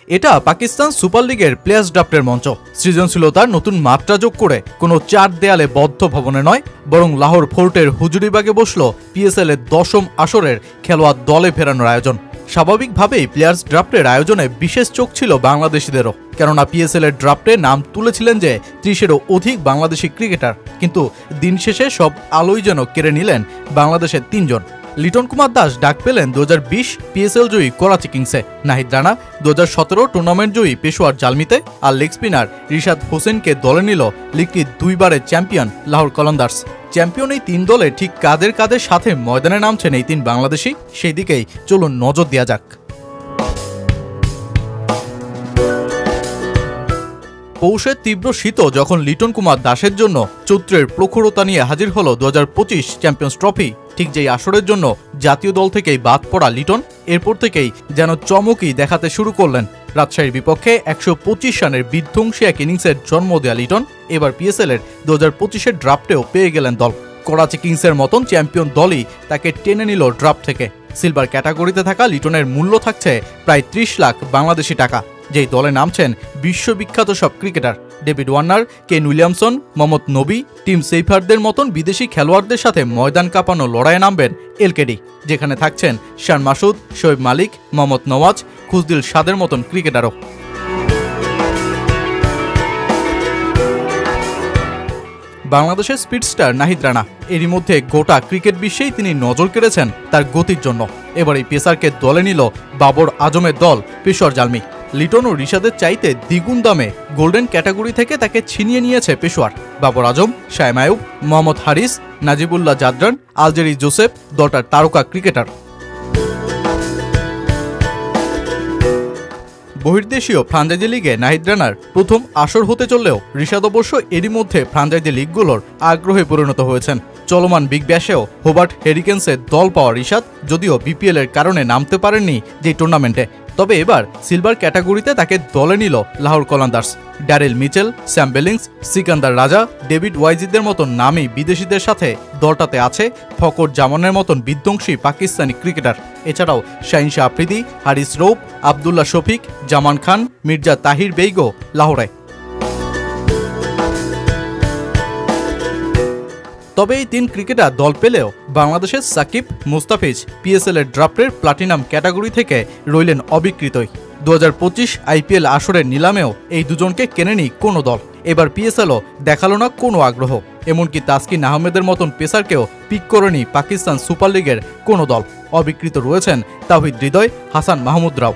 এটা পাকিস্তান সুপার লিগের প্লেয়ার্স ড্রাফটের মঞ্চ। সৃজনশীলতার নতুন মাত্রা যোগ করে কোনো চার দেয়ালে বদ্ধ ভবনে নয়, বরং লাহোর ফোর্টের হুজুরিবাগে বসল পিএসএল এর 10ম আসরের খেলোয়াড় দলে ফেরানোর আয়োজন। স্বাভাবিকভাবেই প্লেয়ার্স ড্রাফটের আয়োজনে বিশেষ চোখ ছিল বাংলাদেশিদেরও, কেননা পিএসএল এর ড্রাফটে নাম তুলেছিলেন যে 30-এরও অধিক বাংলাদেশি ক্রিকেটার। কিন্তু দিন শেষে সব আলোই যেন কেড়ে নিলেন বাংলাদেশের 3 জন। লিটন কুমার দাস ডাক পেলেন 2020 পিএসএল জয়ী করাচি কিংসে, নাহিদ রানা 2017 টুর্নামেন্ট জয়ী পেশোয়ার জালমিতে, আর লেগ স্পিনার রিশাদ হোসেনকে দলে নিল লিগটির 2 বারের চ্যাম্পিয়ন লাহোর কলন্দার্স। চ্যাম্পিয়ন এই 3 দলে ঠিক কাদের কাদের সাথে ময়দানে নামছেন এই 3 বাংলাদেশি, সেই দিকেই চলুন নজর দেওয়া যাক। পৌষের তীব্র শীতও যখন লিটন কুমার দাসের জন্য চৈত্রের প্রখরতা নিয়ে হাজির হলো 2025 চ্যাম্পিয়ন্স ট্রফি, ঠিক যেই আসরের জন্য জাতীয় দল থেকেই বাদ পড়া লিটন এরপর থেকেই যেন চমকই দেখাতে শুরু করলেন। রাজশাহীর বিপক্ষে 125 রানের বিধ্বংসী এক ইনিংসের জন্ম দেয়া লিটন এবার পিএসএল এর 2025-এর ড্রাফটেও পেয়ে গেলেন দল। করাচি কিংসের মতন চ্যাম্পিয়ন দলই তাকে টেনে নিল ড্রাফট থেকে। সিলভার ক্যাটাগরিতে থাকা লিটনের মূল্য থাকছে প্রায় 30 লাখ বাংলাদেশি টাকা, যেই দলে নামছেন বিশ্ববিখ্যাত সব cricketer David Warner, Kane Williamson, Mohammad নবী, টিম সেইফারদের মতন বিদেশি খেলোয়াড়দের সাথে ময়দান কাঁপানো লড়াইয়ে নামবেন এলকেডি, যেখানে থাকছেন শান মাসুদ, শোয়েব মালিক, মোহাম্মদ নওয়াজ, খুশদিল সাদের মতন ক্রিকেটারও। বাংলাদেশের স্পিডস্টার নাহিদ রানা এরই মধ্যে গোটা ক্রিকেট বিশ্বেই তিনি নজর কেড়েছেন তার গতির জন্য। এবার এই পেসারকে দলে নিল বাবর আজমের দল পেশোয়ার জালমি। লিটন ও রিশাদের চাইতে দ্বিগুণ দামে গোল্ডেন ক্যাটাগরি থেকে তাকে ছিনিয়ে নিয়েছে পেশোয়ার। বাবর আজম, শায়েম আয়ুব, মোহাম্মদ হারিস, নাজিবুল্লাহ জাদরান, আলজেরি জোসেফ দলটার তারকা ক্রিকেটার। বহির্দেশীয় ফ্রাঞ্চাইজি লিগে নাহিদ রানার প্রথম আসর হতে চললেও রিশাদ অবশ্য এরই মধ্যে ফ্রাঞ্চাইজি লিগগুলোর আগ্রহে পরিণত হয়েছেন। চলমান বিগ ব্যাশেও হোবার্ট হেরিকেন্সের দল পাওয়া রিশাদ যদিও বিপিএল এর কারণে নামতে পারেননি যে টুর্নামেন্টে, তবে এবার সিলভার ক্যাটাগরিতে তাকে দলে নিল Lahore Qalandars. Daryl Mitchell, Sam Billings, Sikandar Raza, David ওয়াইজিদের মতন নামী বিদেশিদের সাথে দলটাতে আছে ফকর জামানের মতন বিধ্বংসী পাকিস্তানি ক্রিকেটার। এছাড়াও শাহিন শাহ আফ্রিদি, হারিস রৌফ, আবদুল্লাহ শফিক, জামান খান, মির্জা তাহির বেইগো লাহোরে। তবে এই 3 ক্রিকেটার দল পেলেও বাংলাদেশের সাকিব, মুস্তাফিজ পিএসএল এর ড্রাফটের প্লাটিনাম ক্যাটাগরি থেকে রইলেন অবিকৃতই। 2025 আইপিএল আসরের নিলামেও এই দুজনকে কেনেনি কোনো দল। এবার পিএসএলও দেখালো না কোনো আগ্রহ, এমনকি তাসকিন আহমেদের মতন পেসারকেও পিক করেনি পাকিস্তান সুপার লিগের কোনো দল। অবিকৃত রয়েছেন তাওহিদ হৃদয়, হাসান মাহমুদ রাও।